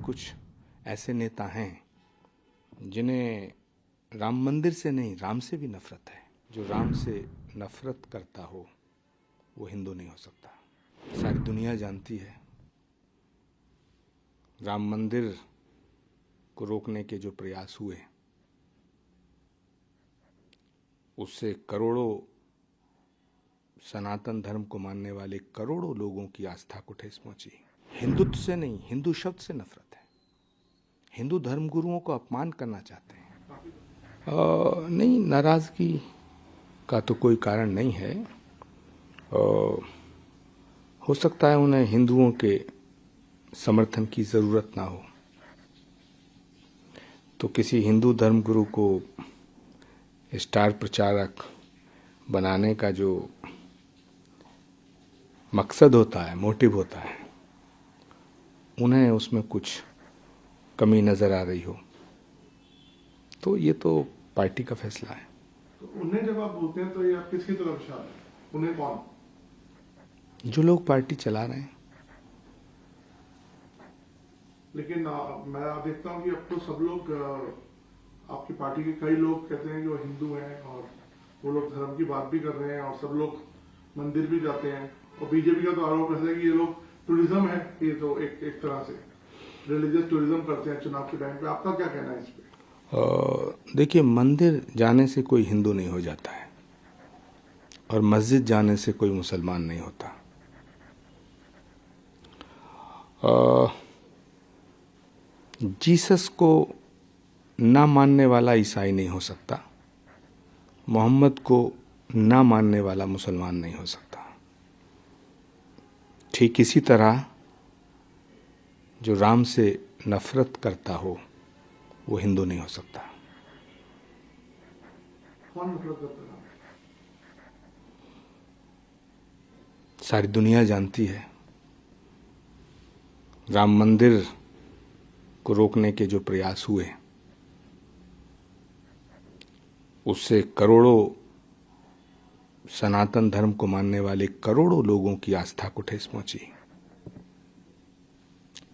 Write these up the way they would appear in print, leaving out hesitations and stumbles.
कुछ ऐसे नेता हैं जिन्हें राम मंदिर से नहीं, राम से भी नफरत है। जो राम से नफरत करता हो वो हिंदू नहीं हो सकता। सारी दुनिया जानती है राम मंदिर को रोकने के जो प्रयास हुए उससे करोड़ों सनातन धर्म को मानने वाले करोड़ों लोगों की आस्था को ठेस पहुंची। हिंदुत्व से नहीं, हिंदू शब्द से नफरत है। हिंदू धर्मगुरुओं को अपमान करना चाहते हैं। नहीं, नाराजगी का तो कोई कारण नहीं है। हो सकता है उन्हें हिंदुओं के समर्थन की जरूरत ना हो, तो किसी हिंदू धर्मगुरु को स्टार प्रचारक बनाने का जो मकसद होता है, मोटिव होता है, उन्हें उसमें कुछ कमी नजर आ रही हो तो ये तो पार्टी का फैसला है। तो उन्हें जब आप बोलते हैं तो ये आप किसकी तरफ इशारा है? उन्हें कौन? जो लोग पार्टी चला रहे हैं। लेकिन मैं देखता हूँ कि अब तो सब लोग आपकी पार्टी के कई लोग कहते हैं जो हिंदू हैं और वो लोग धर्म की बात भी कर रहे हैं और सब लोग मंदिर भी जाते हैं। और बीजेपी का तो आरोप रहता है कि ये लोग टूरिज्म है, ये तो एक तरह से रिलीजियस टूरिज्म करते हैं चुनाव के टाइम पे। आपका क्या कहना है इस पे? देखिए, मंदिर जाने से कोई हिंदू नहीं हो जाता है और मस्जिद जाने से कोई मुसलमान नहीं होता। जीसस को ना मानने वाला ईसाई नहीं हो सकता, मोहम्मद को ना मानने वाला मुसलमान नहीं हो सकता। ठीक इसी तरह जो राम से नफरत करता हो वो हिंदू नहीं हो सकता। कौन नफरत करता है? सारी दुनिया जानती है राम मंदिर को रोकने के जो प्रयास हुए उससे करोड़ों सनातन धर्म को मानने वाले करोड़ों लोगों की आस्था को ठेस पहुंची।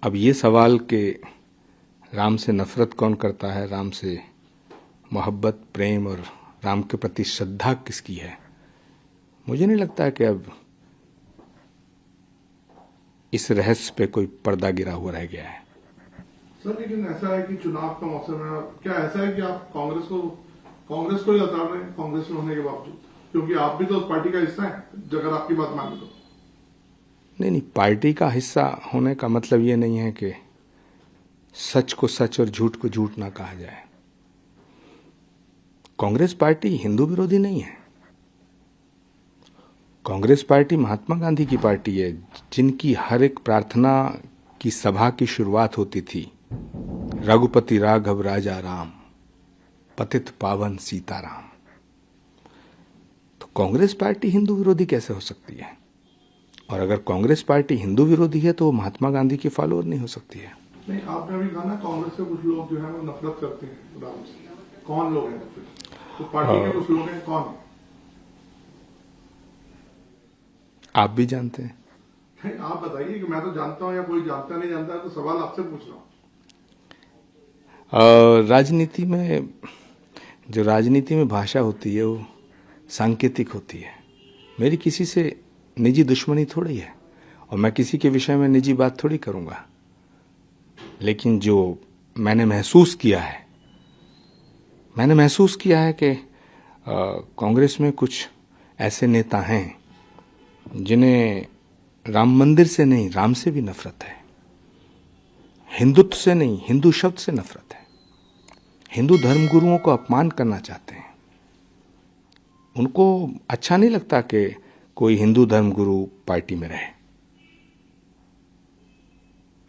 अब ये सवाल कि राम से नफरत कौन करता है, राम से मोहब्बत, प्रेम और राम के प्रति श्रद्धा किसकी है, मुझे नहीं लगता कि अब इस रहस्य पे कोई पर्दा गिरा हुआ रह गया है। सर, लेकिन ऐसा है कि चुनाव का मौसम है, क्या ऐसा है कि आप कांग्रेस को ही लताड़ रहे हैं कांग्रेस में होने के बावजूद? क्योंकि आप भी तो उस पार्टी का हिस्सा हैं, अगर आपकी बात माने तो। नहीं, पार्टी का हिस्सा होने का मतलब ये नहीं है कि सच को सच और झूठ को झूठ ना कहा जाए। कांग्रेस पार्टी हिंदू विरोधी नहीं है। कांग्रेस पार्टी महात्मा गांधी की पार्टी है, जिनकी हर एक प्रार्थना की सभा की शुरुआत होती थी रघुपति राघव राजा राम, पतित पावन सीताराम। तो कांग्रेस पार्टी हिंदू विरोधी कैसे हो सकती है? और अगर कांग्रेस पार्टी हिंदू विरोधी है तो वो महात्मा गांधी की फॉलोअर नहीं हो सकती है। नहीं, आपने अभी कहा ना कांग्रेस से कुछ लोग जो है वो नफरत करते हैं राम से। कौन लोग हैं? तो पार्टी के कुछ लोग हैं, कौन? आप भी जानते हैं। नहीं, आप बताइए कि मैं तो जानता हूं या कोई जानता नहीं जानता है, तो सवाल आपसे पूछ रहा हूं। राजनीति में जो राजनीति में भाषा होती है वो सांकेतिक होती है। मेरी किसी से निजी दुश्मनी थोड़ी है और मैं किसी के विषय में निजी बात थोड़ी करूंगा, लेकिन जो मैंने महसूस किया है कि कांग्रेस में कुछ ऐसे नेता हैं जिन्हें राम मंदिर से नहीं, राम से भी नफरत है। हिंदुत्व से नहीं, हिंदू शब्द से नफरत है। हिंदू धर्मगुरुओं को अपमान करना चाहते हैं। उनको अच्छा नहीं लगता कि कोई हिंदू धर्मगुरु पार्टी में रहे।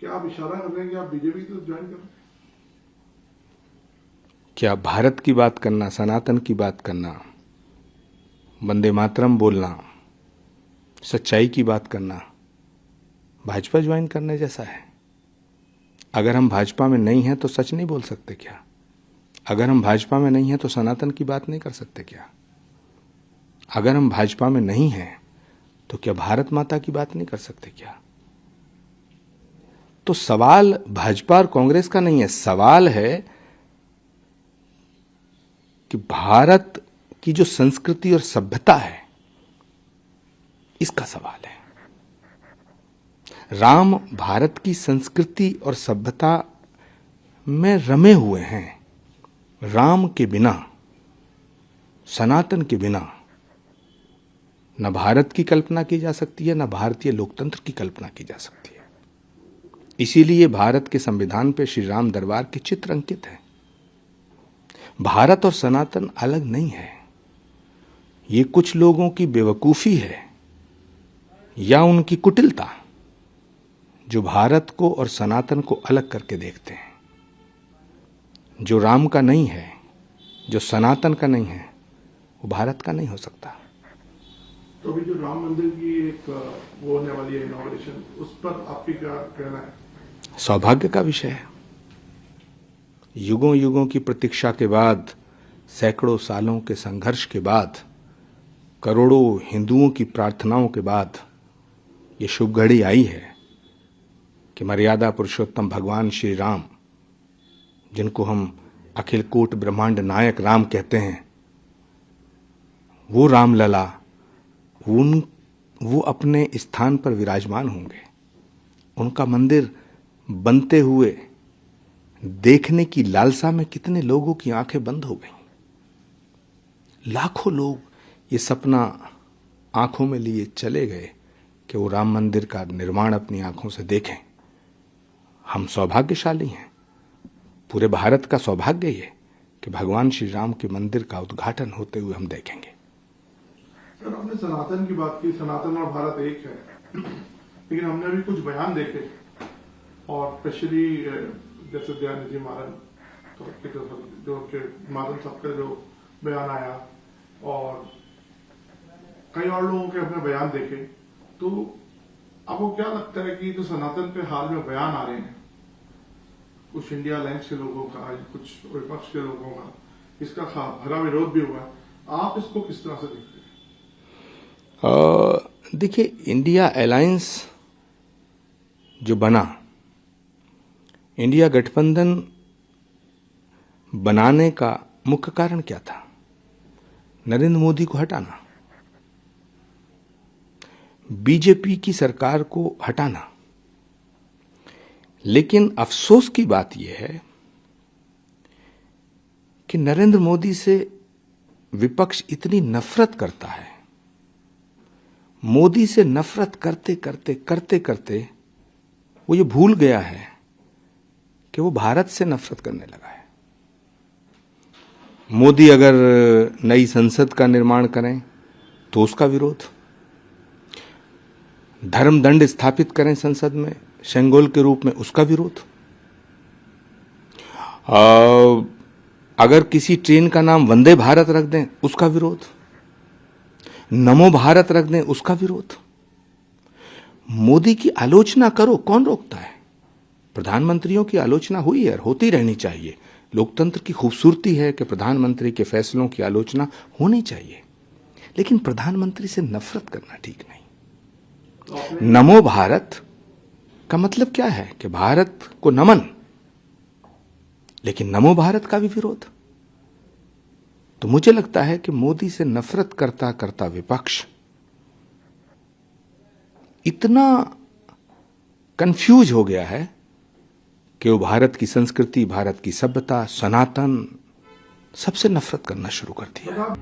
क्या आप इशारा कर रहे हैं कि आप बीजेपी को ज्वाइन कर रहे हैं? क्या भारत की बात करना, सनातन की बात करना, वंदे मातरम बोलना, सच्चाई की बात करना भाजपा ज्वाइन करने जैसा है? अगर हम भाजपा में नहीं हैं तो सच नहीं बोल सकते क्या? अगर हम भाजपा में नहीं हैं तो सनातन की बात नहीं कर सकते क्या? अगर हम भाजपा में नहीं हैं तो क्या भारत माता की बात नहीं कर सकते क्या? तो सवाल भाजपा और कांग्रेस का नहीं है, सवाल है कि भारत की जो संस्कृति और सभ्यता है, इसका सवाल है। राम भारत की संस्कृति और सभ्यता में रमे हुए हैं। राम के बिना, सनातन के बिना न भारत की कल्पना की जा सकती है, न भारतीय लोकतंत्र की कल्पना की जा सकती है। इसीलिए भारत के संविधान पे श्री राम दरबार के चित्र अंकित है। भारत और सनातन अलग नहीं है। ये कुछ लोगों की बेवकूफी है या उनकी कुटिलता जो भारत को और सनातन को अलग करके देखते हैं। जो राम का नहीं है, जो सनातन का नहीं है, वो भारत का नहीं हो सकता। तो अभी जो राम मंदिर की एक वो होने वाली है इनॉग्रेशन, उस पर आपकी क्या कहना है? सौभाग्य का विषय है। युगों युगों की प्रतीक्षा के बाद, सैकड़ों सालों के संघर्ष के बाद, करोड़ों हिंदुओं की प्रार्थनाओं के बाद ये शुभ घड़ी आई है कि मर्यादा पुरुषोत्तम भगवान श्री राम, जिनको हम अखिल कोट ब्रह्मांड नायक राम कहते हैं, वो रामलला वो अपने स्थान पर विराजमान होंगे। उनका मंदिर बनते हुए देखने की लालसा में कितने लोगों की आंखें बंद हो गईं। लाखों लोग ये सपना आंखों में लिए चले गए कि वो राम मंदिर का निर्माण अपनी आंखों से देखें। हम सौभाग्यशाली हैं। पूरे भारत का सौभाग्य ये कि भगवान श्री राम के मंदिर का उद्घाटन होते हुए हम देखेंगे। सर, आपने सनातन की बात की, सनातन और भारत एक है, लेकिन हमने अभी कुछ बयान देखे और स्पेशली जैसे दयानिधि मारन जो मारन साहब का जो बयान आया और कई और लोगों के अपने बयान देखे, तो आपको क्या लगता है कि जो सनातन पे हाल में बयान आ रहे हैं कुछ इंडिया अलायंस के लोगों का, कुछ विपक्ष के लोगों का, इसका भरा विरोध भी हुआ, आप इसको किस तरह से देखते हैं? देखिए, इंडिया अलायंस जो बना, इंडिया गठबंधन बनाने का मुख्य कारण क्या था? नरेंद्र मोदी को हटाना, बीजेपी की सरकार को हटाना। लेकिन अफसोस की बात यह है कि नरेंद्र मोदी से विपक्ष इतनी नफरत करता है। मोदी से नफरत करते करते करते करते वो ये भूल गया है कि वो भारत से नफरत करने लगा है। मोदी अगर नई संसद का निर्माण करें तो उसका विरोध, धर्म दंड स्थापित करें संसद में शेंगोल के रूप में, उसका विरोध, अगर किसी ट्रेन का नाम वंदे भारत रख दें उसका विरोध, नमो भारत रख दें उसका विरोध। मोदी की आलोचना करो, कौन रोकता है? प्रधानमंत्रियों की आलोचना हुई है और होती रहनी चाहिए। लोकतंत्र की खूबसूरती है कि प्रधानमंत्री के फैसलों की आलोचना होनी चाहिए, लेकिन प्रधानमंत्री से नफरत करना ठीक नहीं। नमो भारत का मतलब क्या है कि भारत को नमन, लेकिन नमो भारत का भी विरोध। तो मुझे लगता है कि मोदी से नफरत करता करता विपक्ष इतना कंफ्यूज हो गया है कि वो भारत की संस्कृति, भारत की सभ्यता, सनातन, सबसे नफरत करना शुरू कर दिया।